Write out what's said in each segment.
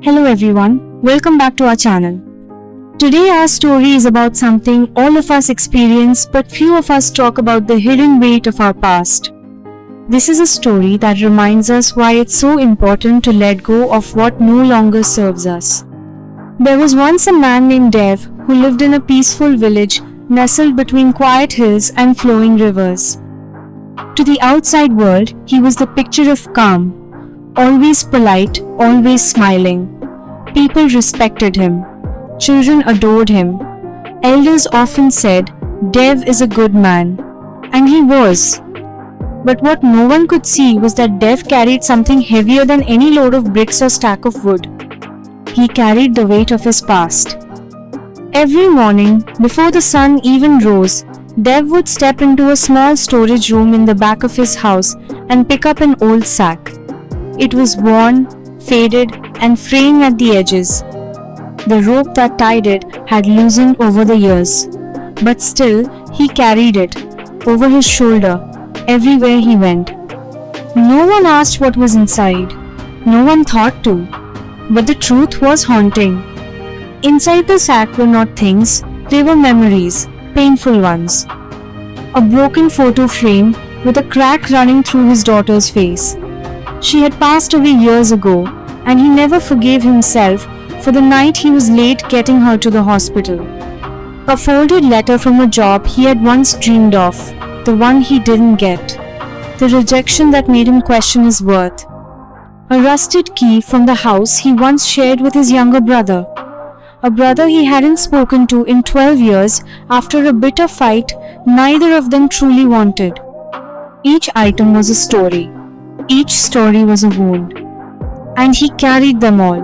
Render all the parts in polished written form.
Hello everyone, welcome back to our channel. Today our story is about something all of us experience but few of us talk about, the hidden weight of our past. This is a story that reminds us why it's so important to let go of what no longer serves us. There was once a man named Dev who lived in a peaceful village nestled between quiet hills and flowing rivers. To the outside world, he was the picture of calm, always polite, always smiling. People respected him. Children adored him. Elders often said, "Dev is a good man." And he was. But what no one could see was that Dev carried something heavier than any load of bricks or stack of wood. He carried the weight of his past. Every morning, before the sun even rose, Dev would step into a small storage room in the back of his house and pick up an old sack. It was worn, faded, and fraying at the edges. The rope that tied it had loosened over the years. But still, he carried it, over his shoulder, everywhere he went. No one asked what was inside. No one thought to. But the truth was haunting. Inside the sack were not things, they were memories, painful ones. A broken photo frame with a crack running through his daughter's face. She had passed away years ago, and he never forgave himself for the night he was late getting her to the hospital. A folded letter from a job he had once dreamed of, the one he didn't get. The rejection that made him question his worth. A rusted key from the house he once shared with his younger brother. A brother he hadn't spoken to in 12 years after a bitter fight neither of them truly wanted. Each item was a story. Each story was a wound. And he carried them all,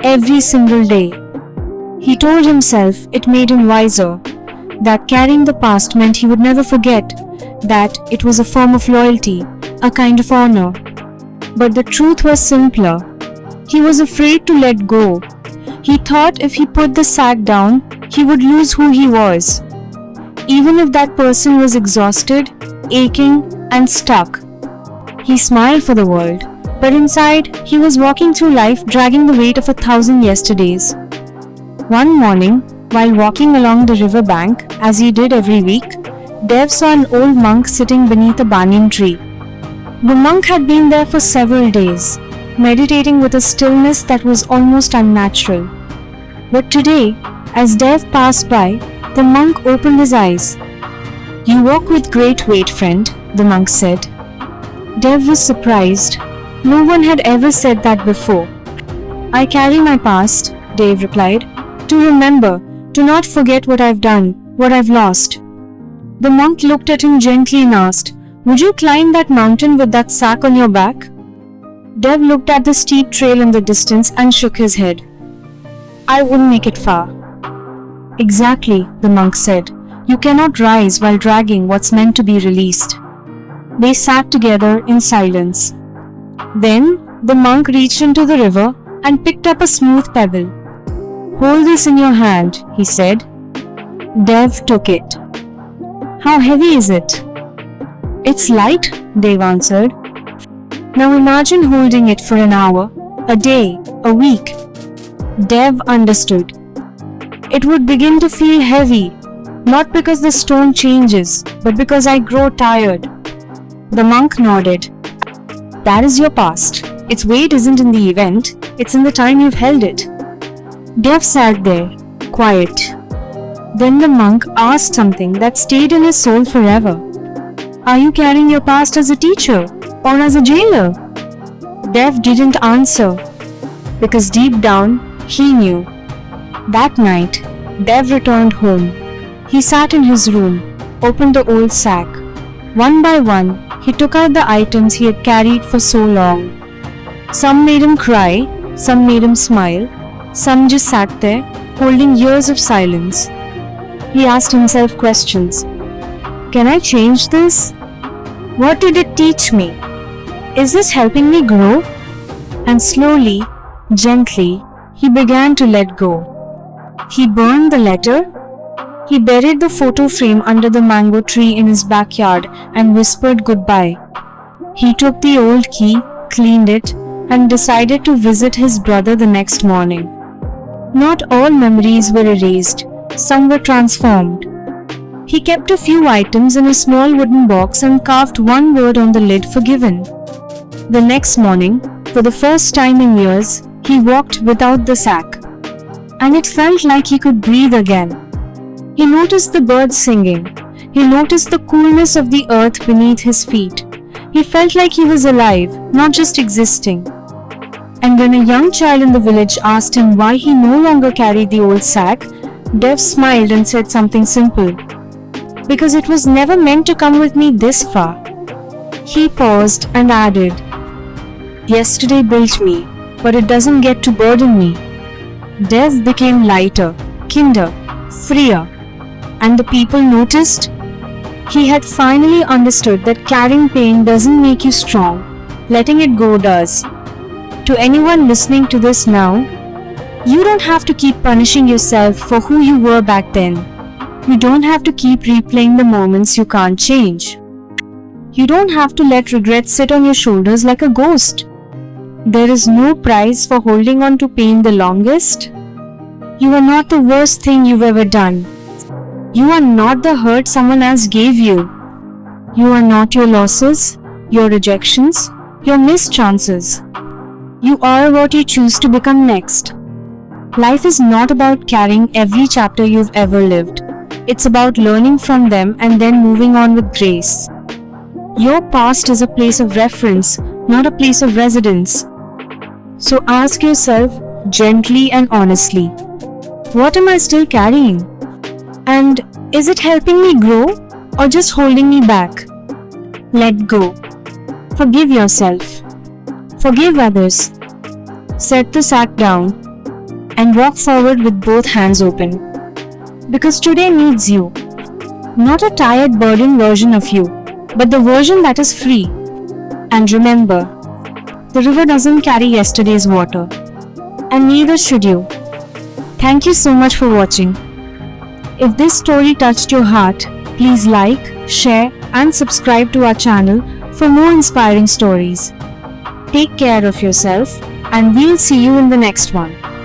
every single day. He told himself it made him wiser, that carrying the past meant he would never forget, that it was a form of loyalty, a kind of honor. But the truth was simpler. He was afraid to let go. He thought if he put the sack down, he would lose who he was. Even if that person was exhausted, aching, and stuck. He smiled for the world, but inside, he was walking through life dragging the weight of 1,000 yesterdays. One morning, while walking along the river bank, as he did every week, Dev saw an old monk sitting beneath a banyan tree. The monk had been there for several days, meditating with a stillness that was almost unnatural. But today, as Dev passed by, the monk opened his eyes. "You walk with great weight, friend," the monk said. Dev was surprised. No one had ever said that before. "I carry my past," Dev replied, "to remember, to not forget what I've done, what I've lost." The monk looked at him gently and asked, "Would you climb that mountain with that sack on your back?" Dev looked at the steep trail in the distance and shook his head. "I wouldn't make it far." "Exactly," the monk said. "You cannot rise while dragging what's meant to be released." They sat together in silence. Then, the monk reached into the river and picked up a smooth pebble. "Hold this in your hand," he said. Dev took it. "How heavy is it?" "It's light," Dev answered. "Now imagine holding it for an hour, a day, a week." Dev understood. "It would begin to feel heavy, not because the stone changes, but because I grow tired." The monk nodded. "That is your past. Its weight isn't in the event, it's in the time you've held it." Dev sat there, quiet. Then the monk asked something that stayed in his soul forever. "Are you carrying your past as a teacher or as a jailer?" Dev didn't answer, because deep down, he knew. That night, Dev returned home. He sat in his room, opened the old sack. One by one, he took out the items he had carried for so long. Some made him cry, some made him smile, some just sat there, holding years of silence. He asked himself questions. Can I change this? What did it teach me? Is this helping me grow? And slowly, gently, he began to let go. He burned the letter. He buried the photo frame under the mango tree in his backyard and whispered goodbye. He took the old key, cleaned it, and decided to visit his brother the next morning. Not all memories were erased, some were transformed. He kept a few items in a small wooden box and carved one word on the lid, forgiven. The next morning, for the first time in years, he walked without the sack. And it felt like he could breathe again. He noticed the birds singing. He noticed the coolness of the earth beneath his feet. He felt like he was alive, not just existing. And when a young child in the village asked him why he no longer carried the old sack, Dev smiled and said something simple. Because it was never meant to come with me this far. He paused and added, Yesterday built me, but it doesn't get to burden me. Dev became lighter, kinder, freer, and the people noticed. He had finally understood that carrying pain doesn't make you strong, letting it go does. To anyone listening to this now, you don't have to keep punishing yourself for who you were back then. You don't have to keep replaying the moments you can't change. You don't have to let regret sit on your shoulders like a ghost. There is no prize for holding on to pain the longest. You are not the worst thing you've ever done. You are not the hurt someone else gave you. You are not your losses, your rejections, your missed chances. You are what you choose to become next. Life is not about carrying every chapter you've ever lived. It's about learning from them and then moving on with grace. Your past is a place of reference, not a place of residence. So ask yourself gently and honestly, what am I still carrying? And is it helping me grow or just holding me back? Let go. Forgive yourself. Forgive others. Set the sack down and walk forward with both hands open. Because today needs you. Not a tired, burdened version of you, but the version that is free. And remember, the river doesn't carry yesterday's water. And neither should you. Thank you so much for watching. If this story touched your heart, please like, share and subscribe to our channel for more inspiring stories. Take care of yourself and we'll see you in the next one.